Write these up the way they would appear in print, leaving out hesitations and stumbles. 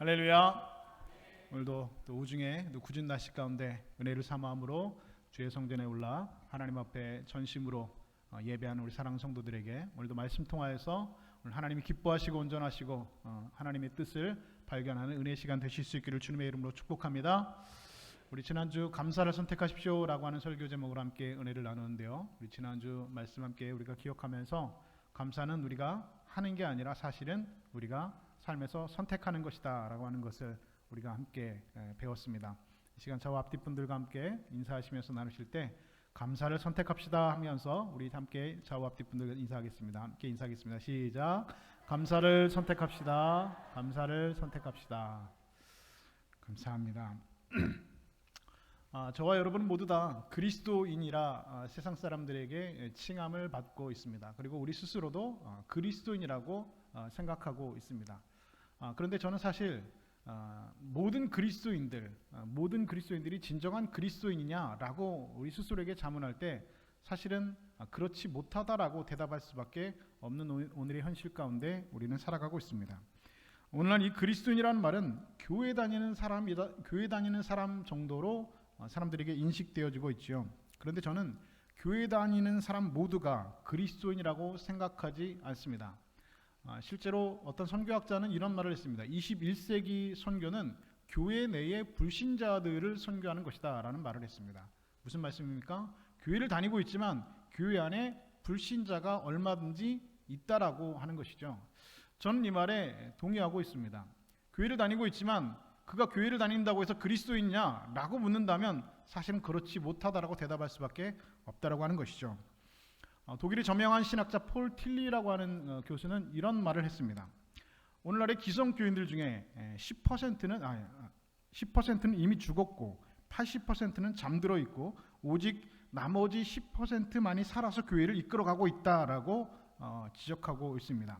할렐루야. 오늘도 또 우중에 또 굳은 날씨 가운데 은혜를 사모함으로 주의 성전에 올라 하나님 앞에 전심으로 예배하는 우리 사랑하는 성도들에게 오늘도 말씀 통하여서 오늘 하나님이 기뻐하시고 온전하시고 하나님의 뜻을 발견하는 은혜 시간 되실 수 있기를 주님의 이름으로 축복합니다. 우리 지난주 감사를 선택하십시오 라고 하는 설교 제목으로 함께 은혜를 나누는데요, 우리 지난주 말씀 함께 우리가 기억하면서 감사는 우리가 하는 게 아니라 사실은 우리가 삶에서 선택하는 것이다 라고 하는 것을 우리가 함께 배웠습니다. 이 시간 저와 앞뒤 분들과 함께 인사하시면서 나누실 때 감사를 선택합시다 하면서 우리 함께 저와 앞뒤 분들 인사하겠습니다. 함께 인사하겠습니다. 시작. 감사를 선택합시다. 감사를 선택합시다. 감사합니다. 저와 여러분 모두 다 그리스도인이라 세상 사람들에게 칭함을 받고 있습니다. 그리고 우리 스스로도 그리스도인이라고 생각하고 있습니다. 그런데 저는 사실 모든 그리스도인들이 진정한 그리스도인이냐라고 우리 스스로에게 자문할 때 사실은 그렇지 못하다라고 대답할 수밖에 없는 오늘의 현실 가운데 우리는 살아가고 있습니다. 오늘날 이 그리스도인이라는 말은 교회 다니는 사람 정도로 사람들에게 인식되어지고 있죠. 그런데 저는 교회 다니는 사람 모두가 그리스도인이라고 생각하지 않습니다. 실제로 어떤 선교학자는 이런 말을 했습니다. 21세기 선교는 교회 내의 불신자들을 선교하는 것이다 라는 말을 했습니다. 무슨 말씀입니까? 교회를 다니고 있지만 교회 안에 불신자가 얼마든지 있다라고 하는 것이죠. 저는 이 말에 동의하고 있습니다. 교회를 다니고 있지만 그가 교회를 다닌다고 해서 그리스도인이냐 라고 묻는다면 사실은 그렇지 못하다라고 대답할 수밖에 없다라고 하는 것이죠. 독일의 저명한 신학자 폴 틸리라고 하는 교수는 이런 말을 했습니다. 오늘날의 기성교인들 중에 10%는 이미 죽었고 80%는 잠들어 있고 오직 나머지 10%만이 살아서 교회를 이끌어가고 있다라고 지적하고 있습니다.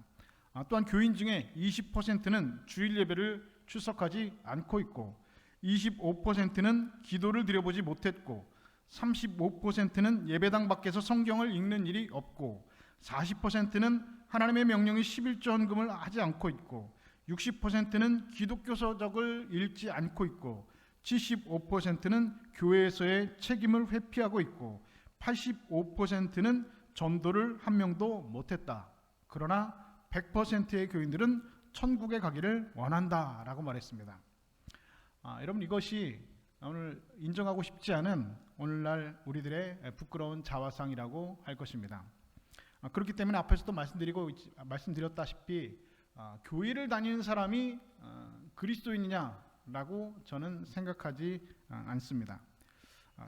또한 교인 중에 20%는 주일 예배를 출석하지 않고 있고 25%는 기도를 드려보지 못했고 35%는 예배당 밖에서 성경을 읽는 일이 없고 40%는 하나님의 명령인 11조 헌금을 하지 않고 있고 60%는 기독교 서적을 읽지 않고 있고 75%는 교회에서의 책임을 회피하고 있고 85%는 전도를 한 명도 못했다. 그러나 100%의 교인들은 천국에 가기를 원한다라고 말했습니다. 여러분, 이것이 오늘 인정하고 싶지 않은 오늘날 우리들의 부끄러운 자화상이라고 할 것입니다. 그렇기 때문에 앞에서도 말씀드렸다시피 교회를 다니는 사람이 그리스도인이냐라고 저는 생각하지 않습니다.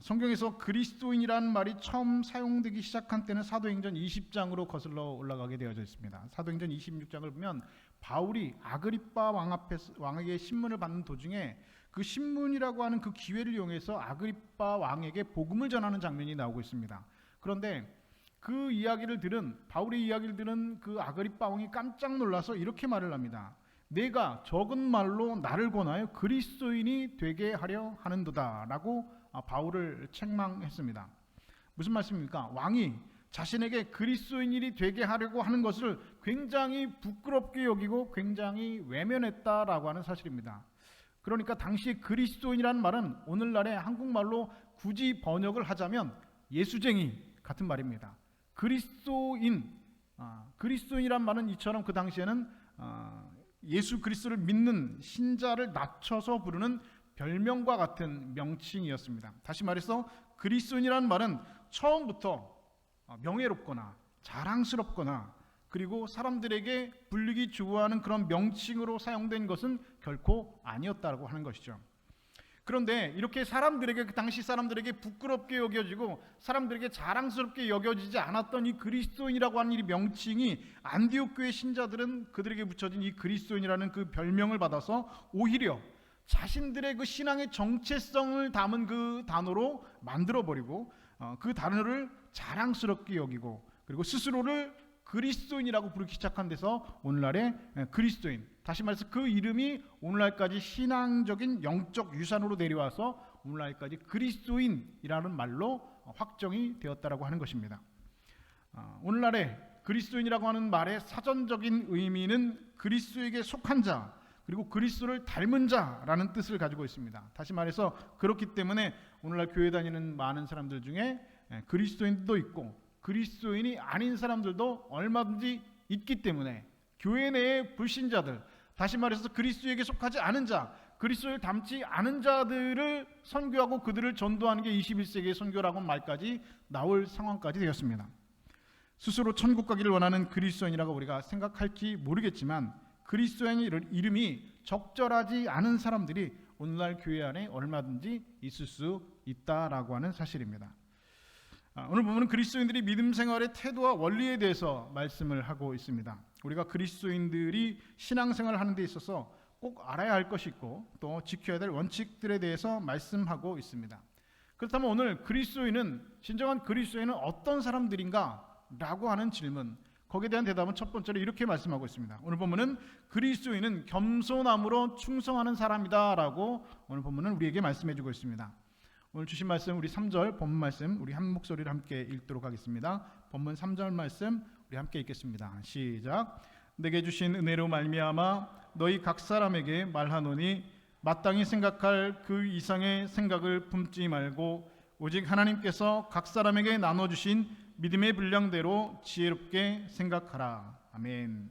성경에서 그리스도인이라는 말이 처음 사용되기 시작한 때는 사도행전 20장으로 거슬러 올라가게 되어져 있습니다. 사도행전 26장을 보면 바울이 아그리빠 왕에게 신문을 받는 도중에 그 신문이라고 하는 그 기회를 이용해서 아그리빠 왕에게 복음을 전하는 장면이 나오고 있습니다. 그런데 그 이야기를 들은 바울의 이야기를 들은 그 아그리빠 왕이 깜짝 놀라서 이렇게 말을 합니다. 내가 적은 말로 나를 권하여 그리스도인이 되게 하려 하는도다 라고 바울을 책망했습니다. 무슨 말씀입니까? 왕이 자신에게 그리스도인이 되게 하려고 하는 것을 굉장히 부끄럽게 여기고 굉장히 외면했다라고 하는 사실입니다. 그러니까 당시 그리스도인이라는 말은 오늘날의 한국말로 굳이 번역을 하자면 예수쟁이 같은 말입니다. 그리스도인이란 말은 이처럼 그 당시에는 예수 그리스도를 믿는 신자를 낮춰서 부르는 별명과 같은 명칭이었습니다. 다시 말해서 그리스도인이라는 말은 처음부터 명예롭거나 자랑스럽거나 그리고 사람들에게 불리기 좋아하는 그런 명칭으로 사용된 것은 결코 아니었다고 하는 것이죠. 그런데 이렇게 사람들에게, 그 당시 사람들에게 부끄럽게 여겨지고 사람들에게 자랑스럽게 여겨지지 않았던 이 그리스도인이라고 하는 이 명칭이 안디옥 교회 신자들은 그들에게 붙여진 이 그리스도인이라는 그 별명을 받아서 오히려 자신들의 그 신앙의 정체성을 담은 그 단어로 만들어버리고 그 단어를 자랑스럽게 여기고 그리고 스스로를 그리스도인이라고 부르기 시작한 데서 오늘날의 그리스도인, 다시 말해서 그 이름이 오늘날까지 신앙적인 영적 유산으로 내려와서 오늘날까지 그리스도인이라는 말로 확정이 되었다라고 하는 것입니다. 오늘날의 그리스도인이라고 하는 말의 사전적인 의미는 그리스도에게 속한 자, 그리고 그리스도를 닮은 자라는 뜻을 가지고 있습니다. 다시 말해서 그렇기 때문에 오늘날 교회 다니는 많은 사람들 중에 그리스도인도 있고 그리스도인이 아닌 사람들도 얼마든지 있기 때문에 교회 내의 불신자들, 다시 말해서 그리스도에게 속하지 않은 자, 그리스도를 닮지 않은 자들을 선교하고 그들을 전도하는 게 21세기의 선교라고 말까지 나올 상황까지 되었습니다. 스스로 천국 가기를 원하는 그리스도인이라고 우리가 생각할지 모르겠지만 그리스도인의 이름이 적절하지 않은 사람들이 오늘날 교회 안에 얼마든지 있을 수 있다라고 하는 사실입니다. 오늘 보면 그리스도인들이 믿음 생활의 태도와 원리에 대해서 말씀을 하고 있습니다. 우리가 그리스도인들이 신앙생활을 하는 데 있어서 꼭 알아야 할 것이 있고 또 지켜야 될 원칙들에 대해서 말씀하고 있습니다. 그렇다면 오늘 그리스도인은, 진정한 그리스도인은 어떤 사람들인가? 라고 하는 질문, 거기에 대한 대답은 첫 번째로 이렇게 말씀하고 있습니다. 오늘 본문은 그리스도인은 겸손함으로 충성하는 사람이다 라고 오늘 본문은 우리에게 말씀해 주고 있습니다. 오늘 주신 말씀, 우리 3절 본문 말씀 우리 한 목소리를 함께 읽도록 하겠습니다. 본문 3절 말씀 우리 함께 읽겠습니다. 시작. 내게 주신 은혜로 말미암아 너희 각 사람에게 말하노니 마땅히 생각할 그 이상의 생각을 품지 말고 오직 하나님께서 각 사람에게 나눠주신 믿음의 분량대로 지혜롭게 생각하라. 아멘.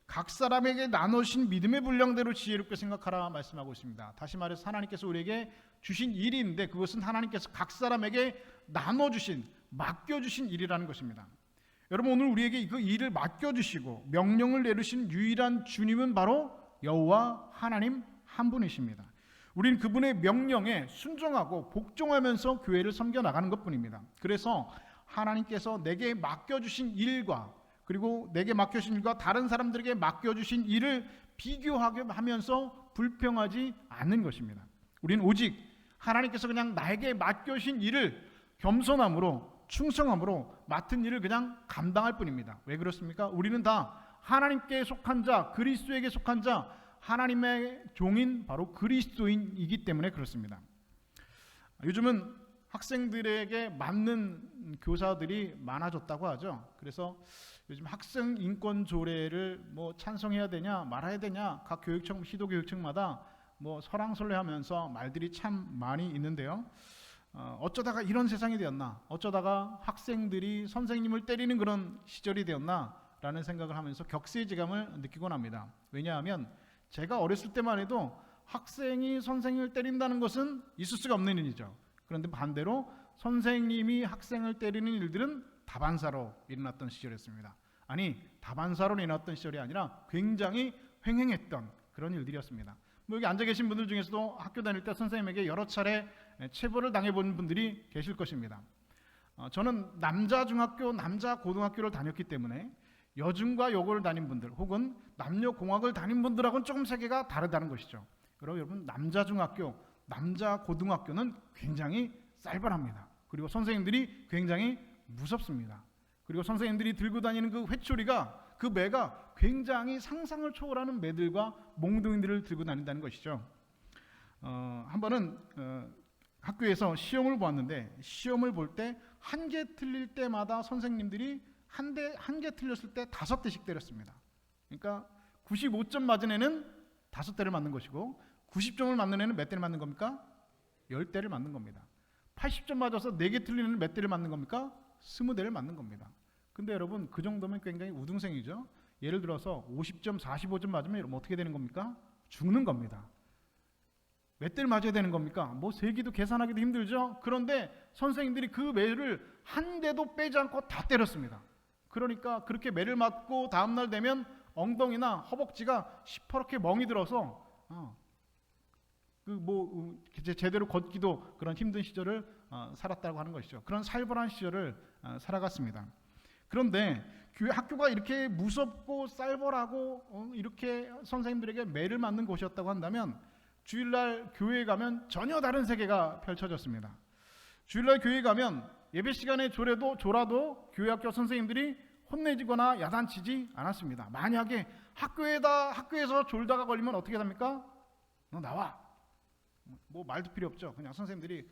각 사람에게 나눠주신 믿음의 분량대로 지혜롭게 생각하라 말씀하고 있습니다. 다시 말해서 하나님께서 우리에게 주신 일이 있는데 그것은 하나님께서 각 사람에게 나눠주신, 맡겨주신 일이라는 것입니다. 여러분, 오늘 우리에게 그 일을 맡겨주시고 명령을 내리신 유일한 주님은 바로 여호와 하나님 한 분이십니다. 우리는 그분의 명령에 순종하고 복종하면서 교회를 섬겨나가는 것뿐입니다. 그래서 하나님께서 내게 맡겨주신 일과 그리고 내게 맡겨주신 일과 다른 사람들에게 맡겨주신 일을 비교하면서 불평하지 않는 것입니다. 우리는 오직 하나님께서 그냥 나에게 맡겨주신 일을 겸손함으로 충성함으로 맡은 일을 그냥 감당할 뿐입니다. 왜 그렇습니까? 우리는 다 하나님께 속한 자, 그리스도에게 속한 자, 하나님의 종인 바로 그리스도인이기 때문에 그렇습니다. 요즘은 학생들에게 맞는 교사들이 많아졌다고 하죠. 그래서 요즘 학생 인권 조례를 뭐 찬성해야 되냐 말아야 되냐 각 교육청, 시도교육청마다 뭐 설왕설래하면서 말들이 참 많이 있는데요. 어쩌다가 이런 세상이 되었나, 어쩌다가 학생들이 선생님을 때리는 그런 시절이 되었나 라는 생각을 하면서 격세지감을 느끼곤 합니다. 왜냐하면 제가 어렸을 때만 해도 학생이 선생님을 때린다는 것은 있을 수가 없는 일이죠. 그런데 반대로 선생님이 학생을 때리는 일들은 다반사로 일어났던 시절이었습니다. 아니, 다반사로 일어났던 시절이 아니라 굉장히 횡행했던 그런 일들이었습니다. 뭐 여기 앉아 계신 분들 중에서도 학교 다닐 때 선생님에게 여러 차례 체벌을 당해본 분들이 계실 것입니다. 저는 남자 중학교, 남자 고등학교를 다녔기 때문에 여중과 여고를 다닌 분들 혹은 남녀공학을 다닌 분들하고는 조금 세계가 다르다는 것이죠. 여러분, 남자 중학교, 남자 고등학교는 굉장히 쌀벌합니다. 그리고 선생님들이 굉장히 무섭습니다. 그리고 선생님들이 들고 다니는 그 회초리가, 그 매가 굉장히 상상을 초월하는 매들과 몽둥이들을 들고 다닌다는 것이죠. 한 번은 학교에서 시험을 보았는데 시험을 볼 때 한 개 틀릴 때마다 선생님들이 한 개 틀렸을 때 5대씩 때렸습니다. 그러니까 95점 맞은 애는 5대를 맞는 것이고 90점을 맞는 애는 몇 대를 맞는 겁니까? 10대를 맞는 겁니다. 80점 맞아서 4개 틀리는 애는 몇 대를 맞는 겁니까? 20대를 맞는 겁니다. 근데 여러분, 그 정도면 굉장히 우등생이죠. 예를 들어서 50점, 45점 맞으면 여러분 어떻게 되는 겁니까? 죽는 겁니다. 몇 대를 맞아야 되는 겁니까? 뭐 세기도 계산하기도 힘들죠. 그런데 선생님들이 그 매를 한 대도 빼지 않고 다 때렸습니다. 그러니까 그렇게 매를 맞고 다음날 되면 엉덩이나 허벅지가 시퍼렇게 멍이 들어서 제대로 걷기도 그런 힘든 시절을 살았다고 하는 것이죠. 그런 살벌한 시절을 살아갔습니다. 그런데 학교가 이렇게 무섭고 쌀벌하고 이렇게 선생님들에게 매를 맞는 곳이었다고 한다면 주일날 교회에 가면 전혀 다른 세계가 펼쳐졌습니다. 주일날 교회에 가면 예배 시간에 졸아도 교회 학교 선생님들이 혼내지거나 야단치지 않았습니다. 만약에 학교에서 졸다가 걸리면 어떻게 합니까? 너 나와. 뭐 말도 필요 없죠. 그냥 선생님들이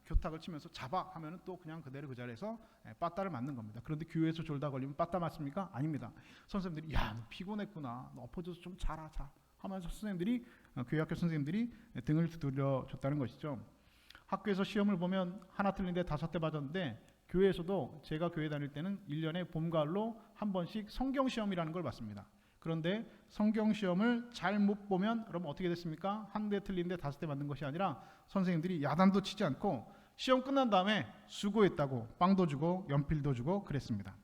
교탁을 치면서 잡아 하면은 또 그냥 그대로 그 자리에서 빠따를 맞는 겁니다. 그런데 교회에서 졸다 걸리면 빠따 맞습니까? 아닙니다. 선생님들이 야, 너 피곤했구나. 너 엎어져서 좀 자라. 하면서 선생님들이 교회학교 선생님들이 등을 두드려줬다는 것이죠. 학교에서 시험을 보면 하나 틀린데 5대 맞았는데 교회에서도 제가 교회 다닐 때는 1년에 봄, 가을로 한 번씩 성경 시험이라는 걸 봤습니다. 그런데 성경 시험을 잘 못 보면 여러분 어떻게 됐습니까? 한 대 틀린데 5대 맞는 것이 아니라 선생님들이 야단도 치지 않고 시험 끝난 다음에 수고했다고 빵도 주고 연필도 주고 그랬습니다.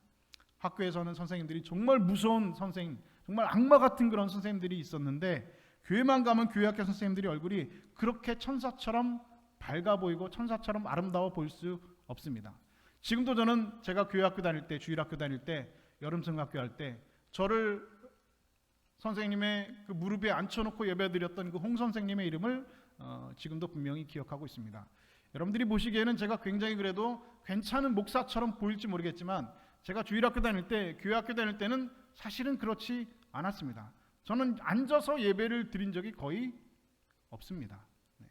학교에서는 선생님들이 정말 무서운 선생님, 정말 악마 같은 그런 선생님들이 있었는데 교회만 가면 교회학교 선생님들이 얼굴이 그렇게 천사처럼 밝아 보이고 천사처럼 아름다워 보일 수 없습니다. 지금도 저는 제가 교회학교 다닐 때, 주일학교 다닐 때, 여름성학교 할 때 저를 선생님의 그 무릎에 앉혀놓고 예배드렸던 그 홍 선생님의 이름을 지금도 분명히 기억하고 있습니다. 여러분들이 보시기에는 제가 굉장히 그래도 괜찮은 목사처럼 보일지 모르겠지만 제가 주일학교 다닐 때, 교회학교 다닐 때는 사실은 그렇지 않았습니다. 저는 앉아서 예배를 드린 적이 거의 없습니다. 네.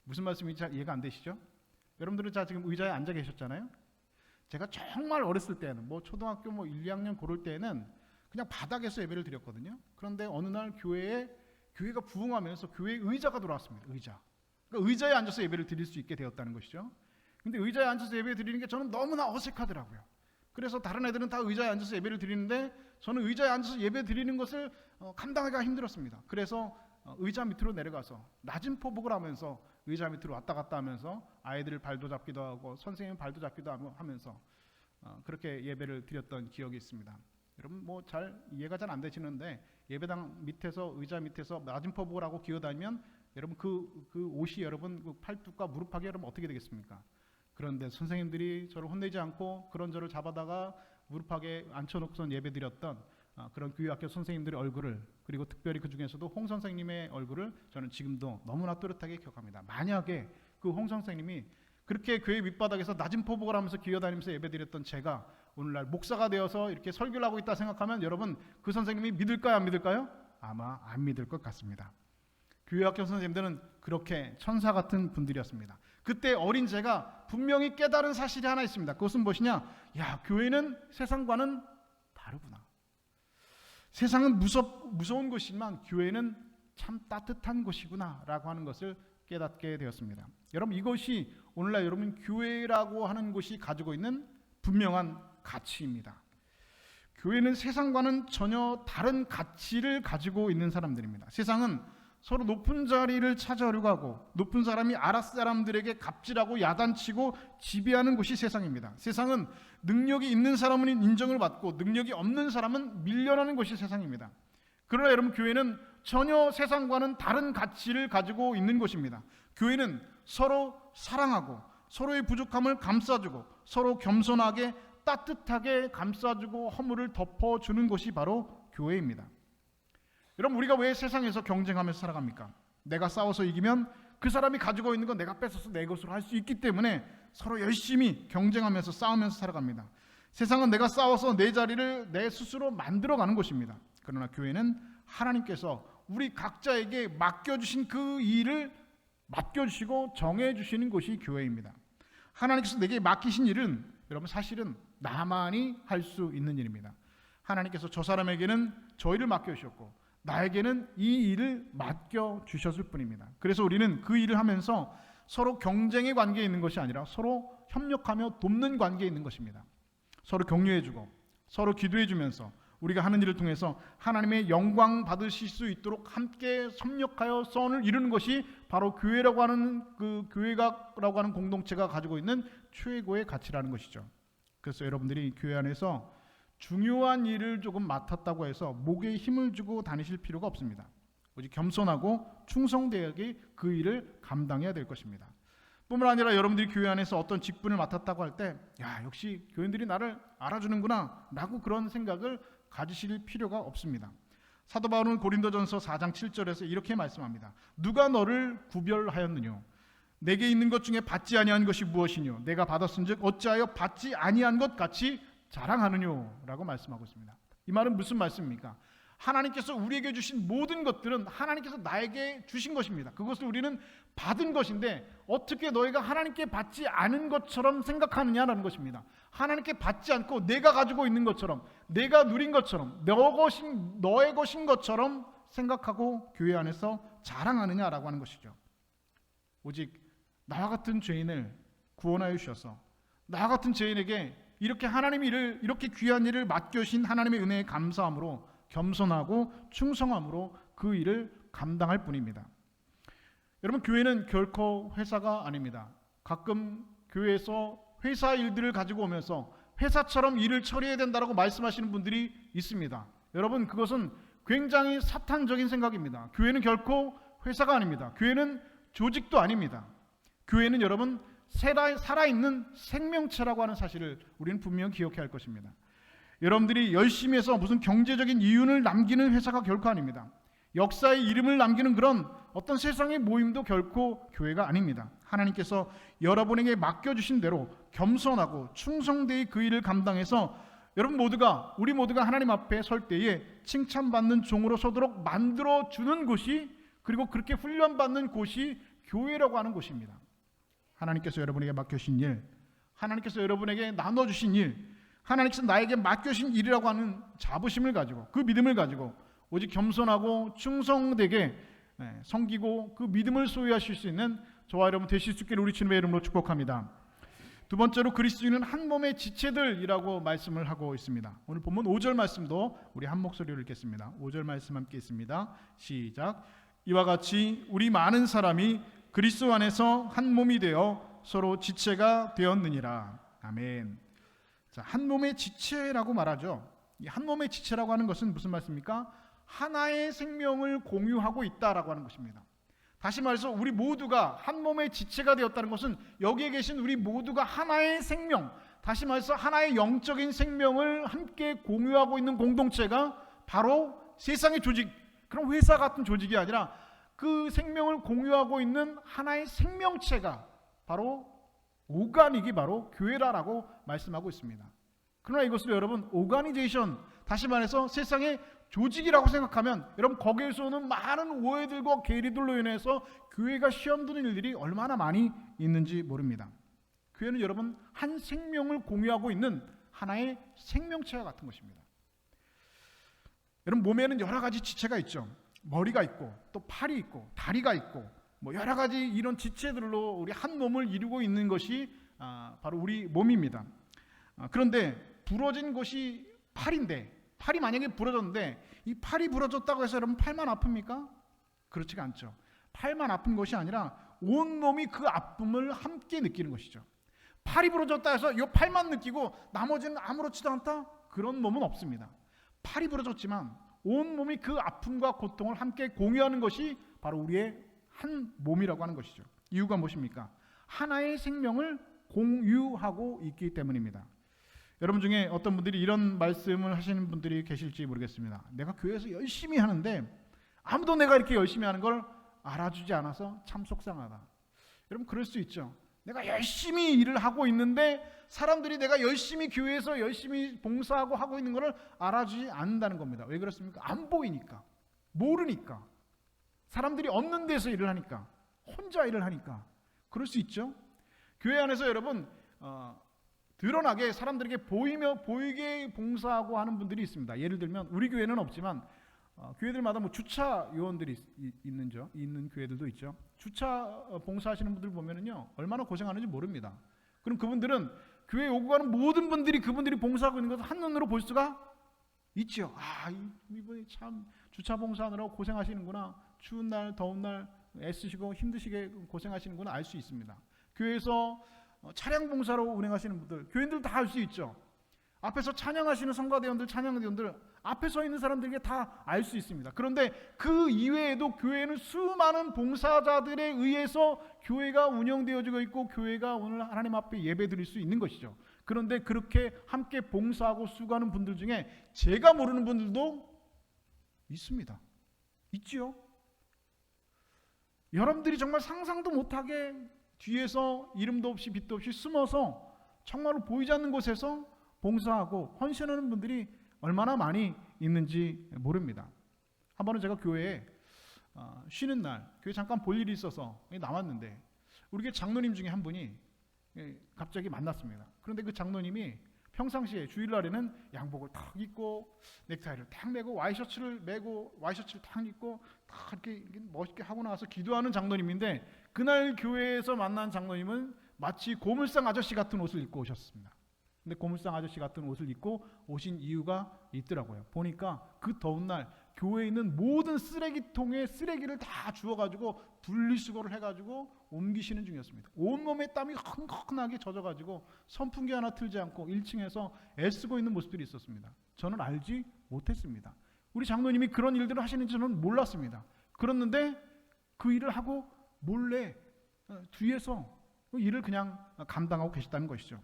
무슨 말씀인지 잘 이해가 안 되시죠? 여러분들은 자 지금 의자에 앉아 계셨잖아요. 제가 정말 어렸을 때는 초등학교 1, 2학년 고를 때는 그냥 바닥에서 예배를 드렸거든요. 그런데 어느 날 교회가 부흥하면서 교회에 의자가 들어왔습니다. 그러니까 의자에 앉아서 예배를 드릴 수 있게 되었다는 것이죠. 근데 의자에 앉아서 예배 드리는 게 저는 너무나 어색하더라고요. 그래서 다른 애들은 다 의자에 앉아서 예배를 드리는데 저는 의자에 앉아서 예배 드리는 것을 감당하기가 힘들었습니다. 그래서 의자 밑으로 내려가서 낮은 포복을 하면서 의자 밑으로 왔다 갔다 하면서 아이들 발도 잡기도 하고 선생님 발도 잡기도 하면서 그렇게 예배를 드렸던 기억이 있습니다. 여러분 잘 이해가 잘 안 되시는데 예배당 밑에서 의자 밑에서 낮은 포복을 하고 기어다니면 여러분 그 옷이 여러분 그 팔뚝과 무릎하게 여러분 어떻게 되겠습니까? 그런데 선생님들이 저를 혼내지 않고 그런 저를 잡아다가 무릎하게 앉혀놓고선 예배드렸던 그런 교회학교 선생님들의 얼굴을, 그리고 특별히 그 중에서도 홍 선생님의 얼굴을 저는 지금도 너무나 또렷하게 기억합니다. 만약에 그 홍 선생님이 그렇게 교회 밑바닥에서 낮은 포복을 하면서 기어다니면서 예배드렸던 제가 오늘날 목사가 되어서 이렇게 설교를 하고 있다 생각하면 여러분 그 선생님이 믿을까요, 안 믿을까요? 아마 안 믿을 것 같습니다. 교회학교 선생님들은 그렇게 천사 같은 분들이었습니다. 그때 어린 제가 분명히 깨달은 사실이 하나 있습니다. 그것은 무엇이냐? 교회는 세상과는 다르구나. 세상은 무서운 곳이지만 교회는 참 따뜻한 곳이구나 라고 하는 것을 깨닫게 되었습니다. 여러분 이것이 오늘날 여러분 교회라고 하는 곳이 가지고 있는 분명한 가치입니다. 교회는 세상과는 전혀 다른 가치를 가지고 있는 사람들입니다. 세상은 서로 높은 자리를 차지하려고 하고 높은 사람이 아랫사람들에게 갑질하고 야단치고 지배하는 곳이 세상입니다. 세상은 능력이 있는 사람은 인정을 받고 능력이 없는 사람은 밀려나는 곳이 세상입니다. 그러나 여러분 교회는 전혀 세상과는 다른 가치를 가지고 있는 곳입니다. 교회는 서로 사랑하고 서로의 부족함을 감싸주고 서로 겸손하게 따뜻하게 감싸주고 허물을 덮어주는 곳이 바로 교회입니다. 여러분 우리가 왜 세상에서 경쟁하면서 살아갑니까? 내가 싸워서 이기면 그 사람이 가지고 있는 건 내가 뺏어서 내 것으로 할 수 있기 때문에 서로 열심히 경쟁하면서 싸우면서 살아갑니다. 세상은 내가 싸워서 내 자리를 내 스스로 만들어가는 곳입니다. 그러나 교회는 하나님께서 우리 각자에게 맡겨주신 그 일을 맡겨주시고 정해주시는 곳이 교회입니다. 하나님께서 내게 맡기신 일은 여러분 사실은 나만이 할 수 있는 일입니다. 하나님께서 저 사람에게는 저 일을 맡겨주셨고 나에게는 이 일을 맡겨주셨을 뿐입니다. 그래서 우리는 그 일을 하면서 서로 경쟁의 관계에 있는 것이 아니라 서로 협력하며 돕는 관계에 있는 것입니다. 서로 격려해주고 서로 기도해주면서 우리가 하는 일을 통해서 하나님의 영광 받으실 수 있도록 함께 협력하여 선을 이루는 것이 바로 교회라고 하는 교회라고 하는 공동체가 가지고 있는 최고의 가치라는 것이죠. 그래서 여러분들이 교회 안에서 중요한 일을 조금 맡았다고 해서 목에 힘을 주고 다니실 필요가 없습니다. 오직 겸손하고 충성되게 그 일을 감당해야 될 것입니다. 뿐만 아니라 여러분들이 교회 안에서 어떤 직분을 맡았다고 할 때 역시 교인들이 나를 알아주는구나 라고 그런 생각을 가지실 필요가 없습니다. 사도 바울은 고린도전서 4장 7절에서 이렇게 말씀합니다. 누가 너를 구별하였느뇨? 내게 있는 것 중에 받지 아니한 것이 무엇이뇨? 내가 받았은즉 어찌하여 받지 아니한 것 같이 자랑하느뇨? 라고 말씀하고 있습니다. 이 말은 무슨 말씀입니까? 하나님께서 우리에게 주신 모든 것들은 하나님께서 나에게 주신 것입니다. 그것을 우리는 받은 것인데 어떻게 너희가 하나님께 받지 않은 것처럼 생각하느냐라는 것입니다. 하나님께 받지 않고 내가 가지고 있는 것처럼, 내가 누린 것처럼, 너의 것인 것처럼 생각하고 교회 안에서 자랑하느냐라고 하는 것이죠. 오직 나와 같은 죄인을 구원하여 주셔서 나와 같은 죄인에게 이렇게 하나님이 이렇게 귀한 일을 맡겨주신 하나님의 은혜에 감사함으로 겸손하고 충성함으로 그 일을 감당할 뿐입니다. 여러분, 교회는 결코 회사가 아닙니다. 가끔 교회에서 회사 일들을 가지고 오면서 회사처럼 일을 처리해야 된다고 말씀하시는 분들이 있습니다. 여러분, 그것은 굉장히 사탄적인 생각입니다. 교회는 결코 회사가 아닙니다. 교회는 조직도 아닙니다. 교회는 여러분 살아있는 생명체라고 하는 사실을 우리는 분명히 기억해야 할 것입니다. 여러분들이 열심히 해서 무슨 경제적인 이윤을 남기는 회사가 결코 아닙니다. 역사의 이름을 남기는 그런 어떤 세상의 모임도 결코 교회가 아닙니다. 하나님께서 여러분에게 맡겨주신 대로 겸손하고 충성되이 그 일을 감당해서 우리 모두가 하나님 앞에 설 때에 칭찬받는 종으로 서도록 만들어주는 곳이, 그리고 그렇게 훈련받는 곳이 교회라고 하는 곳입니다. 하나님께서 여러분에게 맡겨주신 일, 하나님께서 여러분에게 나눠주신 일, 하나님께서 나에게 맡겨주신 일이라고 하는 자부심을 가지고, 그 믿음을 가지고 오직 겸손하고 충성되게 섬기고 그 믿음을 소유하실 수 있는 저와 여러분 되실 수 있기를 우리 주님의 이름으로 축복합니다. 두 번째로 그리스도인은 한 몸의 지체들이라고 말씀을 하고 있습니다. 오늘 본문 5절 말씀도 우리 한 목소리로 읽겠습니다. 5절 말씀 함께 있습니다. 시작. 이와 같이 우리 많은 사람이 그리스도 안에서 한 몸이 되어 서로 지체가 되었느니라. 아멘. 자, 한 몸의 지체라고 말하죠. 이 한 몸의 지체라고 하는 것은 무슨 말씀입니까? 하나의 생명을 공유하고 있다라고 하는 것입니다. 다시 말해서 우리 모두가 한 몸의 지체가 되었다는 것은 여기에 계신 우리 모두가 하나의 생명, 다시 말해서 하나의 영적인 생명을 함께 공유하고 있는 공동체가 바로 세상의 조직, 그런 회사 같은 조직이 아니라 그 생명을 공유하고 있는 하나의 생명체가 바로 오가닉이 바로 교회라고 말씀하고 있습니다. 그러나 이것을 여러분 오가니제이션, 다시 말해서 세상의 조직이라고 생각하면 여러분 거기에서 오는 많은 오해들과 괴리들로 인해서 교회가 시험 드는 일들이 얼마나 많이 있는지 모릅니다. 교회는 여러분 한 생명을 공유하고 있는 하나의 생명체와 같은 것입니다. 여러분 몸에는 여러 가지 지체가 있죠. 머리가 있고 또 팔이 있고 다리가 있고 뭐 여러 가지 이런 지체들로 우리 한 몸을 이루고 있는 것이 바로 우리 몸입니다. 그런데 부러진 것이 팔인데, 팔이 만약에 부러졌는데 이 팔이 부러졌다고 해서 여러분 팔만 아픕니까? 그렇지가 않죠. 팔만 아픈 것이 아니라 온 몸이 그 아픔을 함께 느끼는 것이죠. 팔이 부러졌다 해서 이 팔만 느끼고 나머지는 아무렇지도 않다? 그런 몸은 없습니다. 팔이 부러졌지만 온 몸이 그 아픔과 고통을 함께 공유하는 것이 바로 우리의 한 몸이라고 하는 것이죠. 이유가 무엇입니까? 하나의 생명을 공유하고 있기 때문입니다. 여러분 중에 어떤 분들이 이런 말씀을 하시는 분들이 계실지 모르겠습니다. 내가 교회에서 열심히 하는데 아무도 내가 이렇게 열심히 하는 걸 알아주지 않아서 참 속상하다. 여러분 그럴 수 있죠. 내가 열심히 일을 하고 있는데 사람들이 내가 열심히 교회에서 열심히 봉사하고 하고 있는 것을 알아주지 않는다는 겁니다. 왜 그렇습니까? 안 보이니까, 모르니까, 사람들이 없는 데서 일을 하니까, 혼자 일을 하니까. 그럴 수 있죠. 교회 안에서 여러분 드러나게 사람들에게 보이게 봉사하고 하는 분들이 있습니다. 예를 들면 우리 교회는 없지만 교회들마다 뭐 주차 요원들이 있는 교회들도 있죠. 주차 봉사하시는 분들 보면은요 얼마나 고생하는지 모릅니다. 그럼 그분들은 교회에 오고 가는 모든 분들이 그분들이 봉사하고 있는 것을 한눈으로 볼 수가 있죠. 이분이 참 주차 봉사하느라고 고생하시는구나. 추운 날 더운 날 애쓰시고 힘드시게 고생하시는구나 알 수 있습니다. 교회에서 차량 봉사로 운행하시는 분들, 교인들 다 알 수 있죠. 앞에서 찬양하시는 성가대원들, 찬양대원들 앞에 서 있는 사람들에게 다 알 수 있습니다. 그런데 그 이외에도 교회는 수많은 봉사자들에 의해서 교회가 운영되어지고 있고 교회가 오늘 하나님 앞에 예배드릴 수 있는 것이죠. 그런데 그렇게 함께 봉사하고 수고하는 분들 중에 제가 모르는 분들도 있습니다. 있지요. 여러분들이 정말 상상도 못하게 뒤에서 이름도 없이 빛도 없이 숨어서 정말로 보이지 않는 곳에서 봉사하고 헌신하는 분들이 얼마나 많이 있는지 모릅니다. 한 번은 제가 교회에 쉬는 날 교회 잠깐 볼 일이 있어서 나왔는데 우리 교회 장로님 중에 한 분이 갑자기 만났습니다. 그런데 그 장로님이 평상시에 주일날에는 양복을 탁 입고 넥타이를 탁 매고 와이셔츠를 탁 입고 탁 이렇게 멋있게 하고 나와서 기도하는 장로님인데, 그날 교회에서 만난 장로님은 마치 고물상 아저씨 같은 옷을 입고 오셨습니다. 근데 고물상 아저씨 같은 옷을 입고 오신 이유가 있더라고요. 보니까 그 더운 날 교회에 있는 모든 쓰레기통에 쓰레기를 다 주워가지고 분리수거를 해가지고 옮기시는 중이었습니다. 온몸에 땀이 흥건하게 젖어가지고 선풍기 하나 틀지 않고 1층에서 애쓰고 있는 모습들이 있었습니다. 저는 알지 못했습니다. 우리 장로님이 그런 일들을 하시는지 저는 몰랐습니다. 그랬는데 그 일을 하고 몰래 뒤에서 그 일을 그냥 감당하고 계셨다는 것이죠.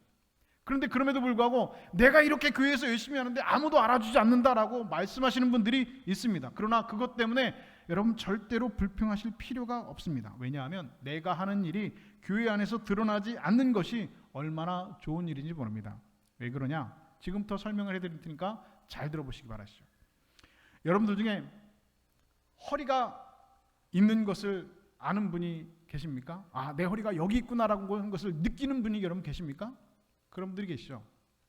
그런데 그럼에도 불구하고 내가 이렇게 교회에서 열심히 하는데 아무도 알아주지 않는다라고 말씀하시는 분들이 있습니다. 그러나 그것 때문에 여러분 절대로 불평하실 필요가 없습니다. 왜냐하면 내가 하는 일이 교회 안에서 드러나지 않는 것이 얼마나 좋은 일인지 모릅니다. 왜 그러냐? 지금부터 설명을 해드릴 테니까 잘 들어보시기 바라시죠. 여러분들 중에 허리가 있는 것을 아는 분이 계십니까? 아, 내 허리가 여기 있구나라고 하는 것을 느끼는 분이 여러분 계십니까? 그런 분들이 계시죠.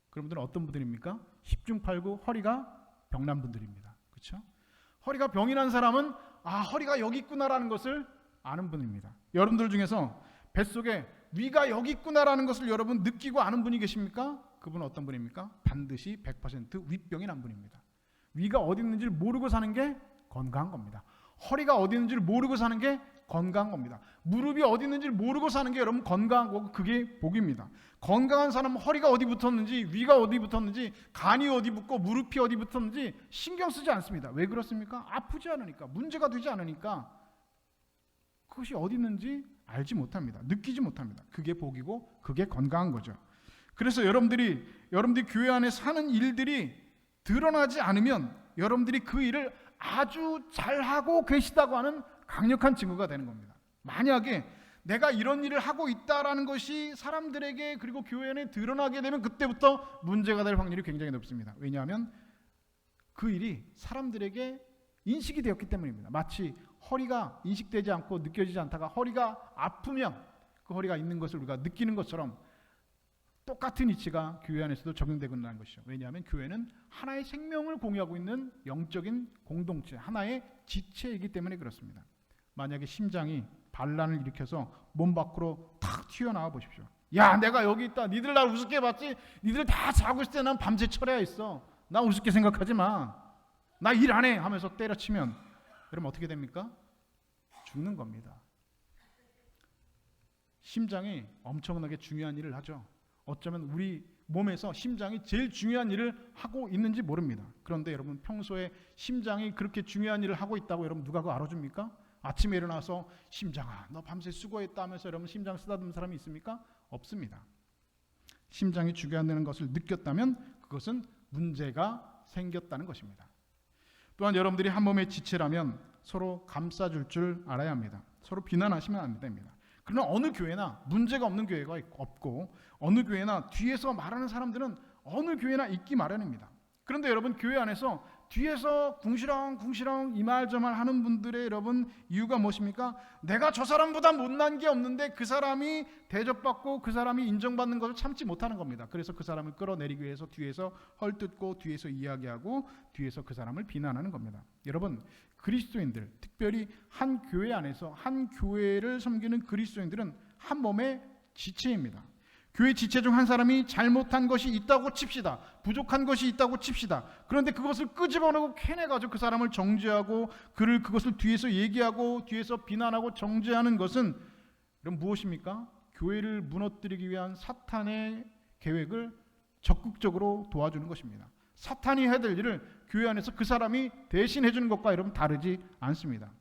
그런 분들은 어떤 분들입니까? 10중 8구 허리가 병난 분들입니다. 그렇죠? 허리가 병이 난 사람은 아, 허리가 여기 있구나라는 것을 아는 분입니다. 여러분들 중에서 뱃속에 위가 여기 있구나라는 것을 여러분 느끼고 아는 분이 계십니까? 그분은 어떤 분입니까? 반드시 100% 윗병이 난 분입니다. 위가 어디 있는지를 모르고 사는 게 건강한 겁니다. 허리가 어디 있는지를 모르고 사는 게 건강한 겁니다. 무릎이 어디 있는지를 모르고 사는 게 여러분 건강한 거고 그게 복입니다. 건강한 사람은 허리가 어디 붙었는지, 위가 어디 붙었는지, 간이 어디 붙고 무릎이 어디 붙었는지 신경 쓰지 않습니다. 왜 그렇습니까? 아프지 않으니까, 문제가 되지 않으니까 그것이 어디 있는지 알지 못합니다. 느끼지 못합니다. 그게 복이고 그게 건강한 거죠. 그래서 여러분들이 교회 안에 사는 일들이 드러나지 않으면 여러분들이 그 일을 아주 잘하고 계시다고 하는 강력한 증거가 되는 겁니다. 만약에 내가 이런 일을 하고 있다라는 것이 사람들에게 그리고 교회 안에 드러나게 되면 그때부터 문제가 될 확률이 굉장히 높습니다. 왜냐하면 그 일이 사람들에게 인식이 되었기 때문입니다. 마치 허리가 인식되지 않고 느껴지지 않다가 허리가 아프면 그 허리가 있는 것을 우리가 느끼는 것처럼 똑같은 이치가 교회 안에서도 적용되고 있는 것이죠. 왜냐하면 교회는 하나의 생명을 공유하고 있는 영적인 공동체, 하나의 지체이기 때문에 그렇습니다. 만약에 심장이 반란을 일으켜서 몸 밖으로 탁 튀어나와 보십시오. 야, 내가 여기 있다. 니들 날 우습게 봤지? 니들 다 자고 있을 때 난 밤새 철야 있어. 나 우습게 생각하지 마. 나 일 안 해 하면서 때려치면 여러분 어떻게 됩니까? 죽는 겁니다. 심장이 엄청나게 중요한 일을 하죠. 어쩌면 우리 몸에서 심장이 제일 중요한 일을 하고 있는지 모릅니다. 그런데 여러분 평소에 심장이 그렇게 중요한 일을 하고 있다고 여러분 누가 그거 알아줍니까? 아침에 일어나서 심장아 너 밤새 수고했다 하면서 여러분 심장 쓰다듬는 사람이 있습니까? 없습니다. 심장이 중요하다는 것을 느꼈다면 그것은 문제가 생겼다는 것입니다. 또한 여러분들이 한 몸의 지체라면 서로 감싸줄 줄 알아야 합니다. 서로 비난하시면 안 됩니다. 그러나 어느 교회나 문제가 없는 교회가 없고 어느 교회나 뒤에서 말하는 사람들은 어느 교회나 있기 마련입니다. 그런데 여러분 교회 안에서 뒤에서 궁시렁궁시렁 이 말 저 말 하는 분들의 여러분 이유가 무엇입니까? 내가 저 사람보다 못난 게 없는데 그 사람이 대접받고 그 사람이 인정받는 것을 참지 못하는 겁니다. 그래서 그 사람을 끌어내리기 위해서 뒤에서 헐뜯고 뒤에서 이야기하고 뒤에서 그 사람을 비난하는 겁니다. 여러분 그리스도인들, 특별히 한 교회 안에서 한 교회를 섬기는 그리스도인들은 한 몸의 지체입니다. 교회 지체 중 한 사람이 잘못한 것이 있다고 칩시다. 부족한 것이 있다고 칩시다. 그런데 그것을 끄집어내고 캐내가지고 그 사람을 정죄하고 그것을 뒤에서 얘기하고 뒤에서 비난하고 정죄하는 것은 그럼 무엇입니까? 교회를 무너뜨리기 위한 사탄의 계획을 적극적으로 도와주는 것입니다. 사탄이 해야 될 일을 교회 안에서 그 사람이 대신 해주는 것과 여러분 다르지 않습니다.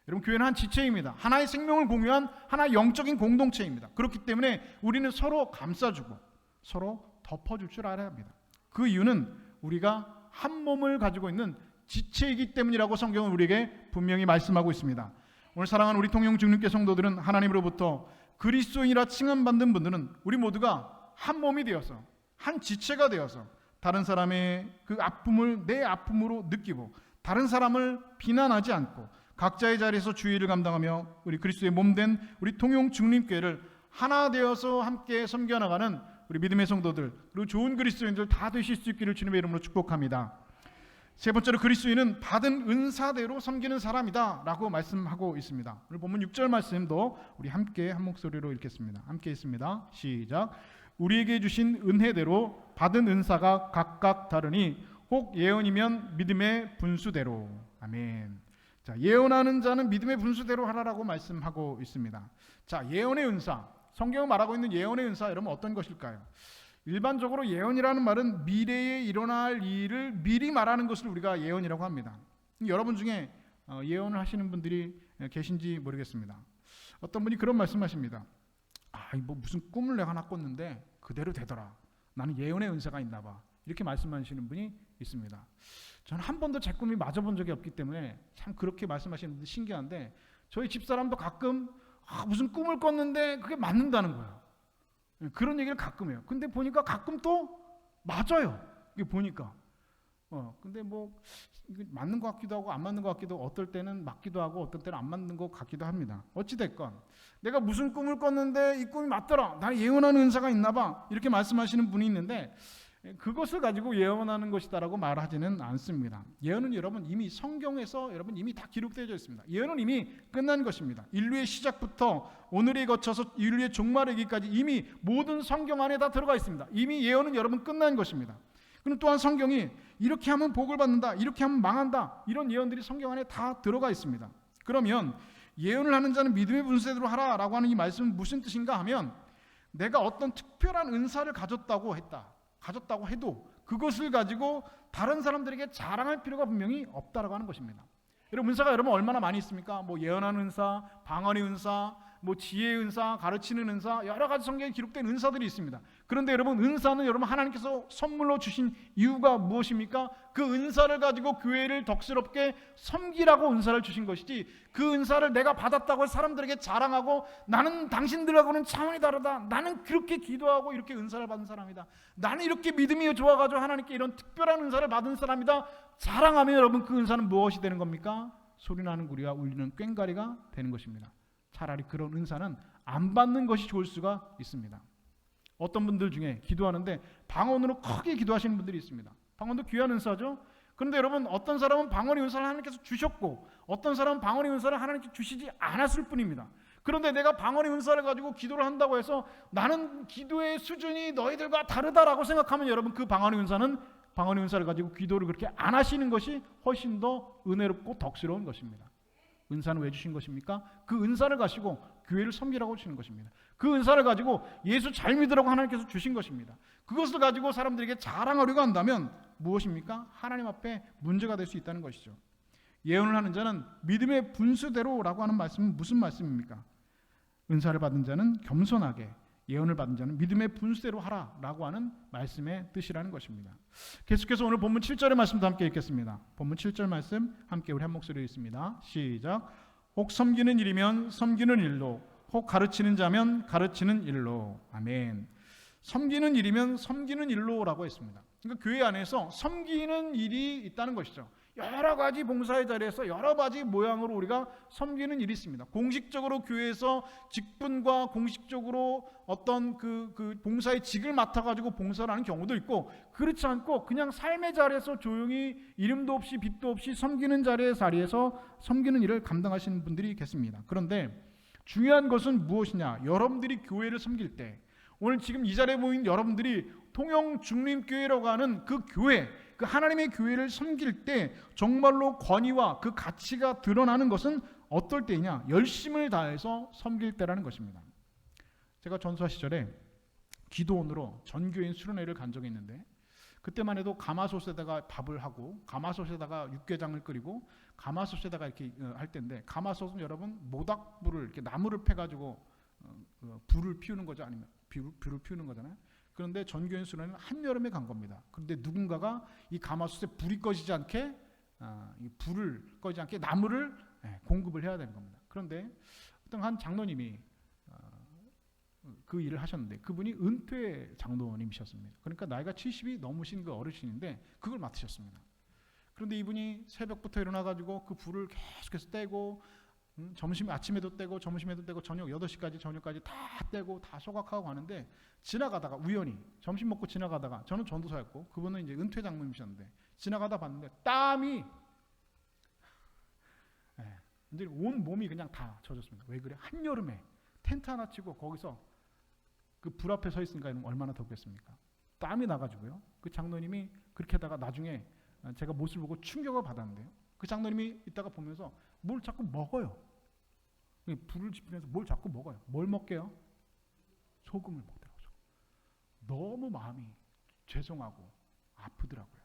여러분 교회는 한 지체입니다. 하나의 생명을 공유한 하나의 영적인 공동체입니다. 그렇기 때문에 우리는 서로 감싸주고 서로 덮어줄 줄 알아야 합니다. 그 이유는 우리가 한 몸을 가지고 있는 지체이기 때문이라고 성경은 우리에게 분명히 말씀하고 있습니다. 오늘 사랑하는 우리 통영 중림교 성도들은 하나님으로부터 그리스도인이라 칭함받는 분들은 우리 모두가 한 몸이 되어서 한 지체가 되어서 다른 사람의 그 아픔을 내 아픔으로 느끼고 다른 사람을 비난하지 않고 각자의 자리에서 주의를 감당하며 우리 그리스도의 몸된 우리 통영 중림교회를 하나 되어서 함께 섬겨나가는 우리 믿음의 성도들 그리고 좋은 그리스도인들 다 되실 수 있기를 주님의 이름으로 축복합니다. 세 번째로 그리스도인은 받은 은사대로 섬기는 사람이다 라고 말씀하고 있습니다. 오늘 본문 6절 말씀도 우리 함께 한 목소리로 읽겠습니다. 함께 있습니다. 시작. 우리에게 주신 은혜대로 받은 은사가 각각 다르니 혹 예언이면 믿음의 분수대로. 아멘. 자, 예언하는 자는 믿음의 분수대로 하라라고 말씀하고 있습니다. 자, 예언의 은사, 성경이 말하고 있는 예언의 은사, 여러분 어떤 것일까요? 일반적으로 예언이라는 말은 미래에 일어날 일을 미리 말하는 것을 우리가 예언이라고 합니다. 여러분 중에 예언을 하시는 분들이 계신지 모르겠습니다. 어떤 분이 그런 말씀하십니다. 뭐 무슨 꿈을 내가 하나 꿨는데 그대로 되더라. 나는 예언의 은사가 있나 봐. 이렇게 말씀하시는 분이 있습니다. 저는 한 번도 제 꿈이 맞아본 적이 없기 때문에 참 그렇게 말씀하시는 분들 신기한데, 저희 집사람도 가끔 무슨 꿈을 꿨는데 그게 맞는다는 거예요. 그런 얘기를 가끔 해요. 근데 보니까 가끔 또 맞아요. 이게 보니까. 근데 뭐 이게 맞는 것 같기도 하고 안 맞는 것 같기도 하고, 어떨 때는 맞기도 하고 어떨 때는 안 맞는 것 같기도 합니다. 어찌 됐건 내가 무슨 꿈을 꿨는데 이 꿈이 맞더라. 나는 예언하는 은사가 있나 봐. 이렇게 말씀하시는 분이 있는데, 그것을 가지고 예언하는 것이다라고 말하지는 않습니다. 예언은 여러분 이미 성경에서 여러분 이미 다 기록되어 있습니다. 예언은 이미 끝난 것입니다. 인류의 시작부터 오늘에 거쳐서 인류의 종말이기까지 이미 모든 성경 안에 다 들어가 있습니다. 이미 예언은 여러분 끝난 것입니다. 그럼 또한 성경이 이렇게 하면 복을 받는다, 이렇게 하면 망한다, 이런 예언들이 성경 안에 다 들어가 있습니다. 그러면 예언을 하는 자는 믿음의 분수대로 하라라고 하는 이 말씀은 무슨 뜻인가 하면, 내가 어떤 특별한 은사를 가졌다고 해도 그것을 가지고 다른 사람들에게 자랑할 필요가 분명히 없다라고 하는 것입니다. 여러분, 은사가 여러분 얼마나 많이 있습니까? 뭐 예언하는 은사, 방언의 은사, 뭐 지혜의 은사, 가르치는 은사, 여러 가지 성경에 기록된 은사들이 있습니다. 그런데 여러분, 은사는 여러분 하나님께서 선물로 주신 이유가 무엇입니까? 그 은사를 가지고 교회를 덕스럽게 섬기라고 은사를 주신 것이지, 그 은사를 내가 받았다고 사람들에게 자랑하고 나는 당신들하고는 차원이 다르다, 나는 그렇게 기도하고 이렇게 은사를 받은 사람이다, 나는 이렇게 믿음이 좋아가지고 하나님께 이런 특별한 은사를 받은 사람이다 자랑하면 여러분 그 은사는 무엇이 되는 겁니까? 소리나는 구리와 울리는 꽹과리가 되는 것입니다. 차라리 그런 은사는 안 받는 것이 좋을 수가 있습니다. 어떤 분들 중에 기도하는데 방언으로 크게 기도하시는 분들이 있습니다. 방언도 귀한 은사죠. 그런데 여러분, 어떤 사람은 방언의 은사를 하나님께서 주셨고 어떤 사람은 방언의 은사를 하나님께 주시지 않았을 뿐입니다. 그런데 내가 방언의 은사를 가지고 기도를 한다고 해서 나는 기도의 수준이 너희들과 다르다라고 생각하면 여러분, 그 방언의 은사를 가지고 기도를 그렇게 안 하시는 것이 훨씬 더 은혜롭고 덕스러운 것입니다. 은사는 왜 주신 것입니까? 그 은사를 가지고 교회를 섬기라고 주시는 것입니다. 그 은사를 가지고 예수 잘 믿으라고 하나님께서 주신 것입니다. 그것을 가지고 사람들에게 자랑하려고 한다면 무엇입니까? 하나님 앞에 문제가 될 수 있다는 것이죠. 예언을 하는 자는 믿음의 분수대로라고 하는 말씀은 무슨 말씀입니까? 은사를 받은 자는 겸손하게, 예언을 받은 자는 믿음의 분수대로 하라라고 하는 말씀의 뜻이라는 것입니다. 계속해서 오늘 본문 7절의 말씀도 함께 읽겠습니다. 본문 7절 말씀 함께 우리 한 목소리로 읽습니다. 시작. 혹 섬기는 일이면 섬기는 일로, 혹 가르치는 자면 가르치는 일로. 아멘. 섬기는 일이면 섬기는 일로라고 했습니다. 그러니까 교회 안에서 섬기는 일이 있다는 것이죠. 여러 가지 봉사의 자리에서 여러 가지 모양으로 우리가 섬기는 일이 있습니다. 공식적으로 교회에서 직분과 공식적으로 어떤 그 봉사의 직을 맡아가지고 봉사를 하는 경우도 있고, 그렇지 않고 그냥 삶의 자리에서 조용히 이름도 없이 빛도 없이 섬기는 자리에서 섬기는 일을 감당하시는 분들이 계십니다. 그런데 중요한 것은 무엇이냐? 여러분들이 교회를 섬길 때, 오늘 지금 이 자리에 모인 여러분들이 통영중림교회라고 하는 그 교회, 그 하나님의 교회를 섬길 때 정말로 권위와 그 가치가 드러나는 것은 어떨 때이냐? 열심을 다해서 섬길 때라는 것입니다. 제가 전수하 시절에 기도원으로 전교인 수련회를 간 적이 있는데, 그때만 해도 가마솥에다가 밥을 하고 가마솥에다가 육개장을 끓이고 가마솥에다가 이렇게 할 때인데, 가마솥은 여러분 모닥불을 이렇게 나무를 패가지고 불을 피우는 거죠. 아니면 불을 피우는 거잖아요. 그런데 전교인 수련회는 한여름에 간 겁니다. 그런데 누군가가 이 가마솥에 불이 꺼지지 않게 불을 꺼지지 않게 나무를 공급을 해야 되는 겁니다. 그런데 어떤 한 장로님이 그 일을 하셨는데, 그분이 은퇴 장로님이셨습니다. 그러니까 나이가 70이 넘으신 그 어르신인데 그걸 맡으셨습니다. 그런데 이분이 새벽부터 일어나가지고 그 불을 계속해서 떼고 점심 아침에도 떼고 점심에도 떼고 저녁 8시까지 저녁까지 다 떼고 다 소각하고 가는데 지나가다가 우연히 점심 먹고 지나가다가 저는 전도사였고 그분은 이제 은퇴 장로님이셨는데 지나가다 봤는데 땀이 근데 온 몸이 그냥 다 젖었습니다. 왜 그래? 한여름에 텐트 하나 치고 거기서 그 불 앞에 서 있으니까 얼마나 덥겠습니까? 땀이 나가지고요. 그 장로님이 그렇게 하다가 나중에 제가 모습을 보고 충격을 받았는데요. 그 장로님이 이따가 보면서 뭘 자꾸 먹어요. 불을 지피면서 뭘 자꾸 먹어요. 뭘 먹게요? 소금을 먹더라고요. 너무 마음이 죄송하고 아프더라고요.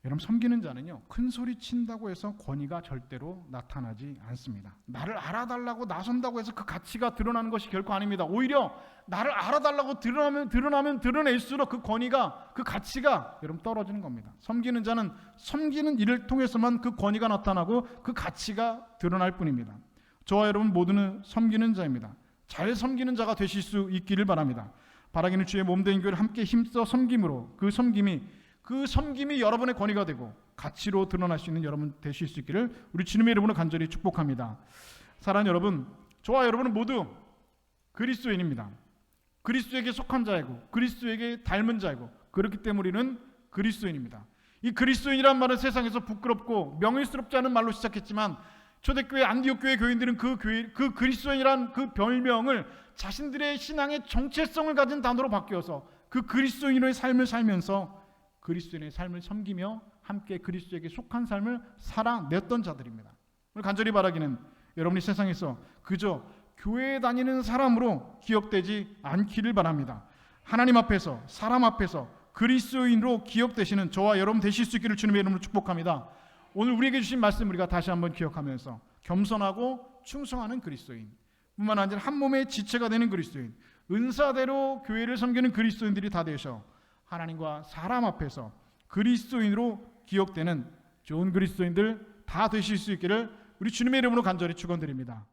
여러분, 섬기는 자는요, 큰 소리 친다고 해서 권위가 절대로 나타나지 않습니다. 나를 알아달라고 나선다고 해서 그 가치가 드러나는 것이 결코 아닙니다. 오히려 나를 알아달라고 드러낼수록 그 권위가, 그 가치가 여러분 떨어지는 겁니다. 섬기는 자는 섬기는 일을 통해서만 그 권위가 나타나고 그 가치가 드러날 뿐입니다. 저와 여러분 모두는 섬기는 자입니다. 잘 섬기는 자가 되실 수 있기를 바랍니다. 바라기는 주의 몸된 교회를 함께 힘써 섬김으로 그 섬김이 여러분의 권위가 되고 가치로 드러날 수 있는 여러분 되실 수 있기를 우리 주님의 이름으로 간절히 축복합니다. 사랑하는 여러분, 저와 여러분은 모두 그리스도인입니다. 그리스도에게 속한 자이고 그리스도에게 닮은 자이고 그렇기 때문에 우리는 그리스도인입니다. 이 그리스도인이란 말은 세상에서 부끄럽고 명예스럽지 않은 말로 시작했지만 초대교회 안디옥 교회 교인들은 그 그리스도인이란 그 별명을 자신들의 신앙의 정체성을 가진 단어로 바뀌어서 그 그리스도인의 삶을 살면서 그리스도인의 삶을 섬기며 함께 그리스도에게 속한 삶을 살아냈던 자들입니다. 오늘 간절히 바라기는 여러분이 세상에서 그저 교회에 다니는 사람으로 기억되지 않기를 바랍니다. 하나님 앞에서 사람 앞에서 그리스도인으로 기억되시는 저와 여러분 되실 수 있기를 주님의 이름으로 축복합니다. 오늘 우리에게 주신 말씀 우리가 다시 한번 기억하면서 겸손하고 충성하는 그리스도인 뿐만 아니라 한 몸의 지체가 되는 그리스도인, 은사대로 교회를 섬기는 그리스도인들이 다 되셔 하나님과 사람 앞에서 그리스도인으로 기억되는 좋은 그리스도인들 다 되실 수 있기를 우리 주님의 이름으로 간절히 축원드립니다.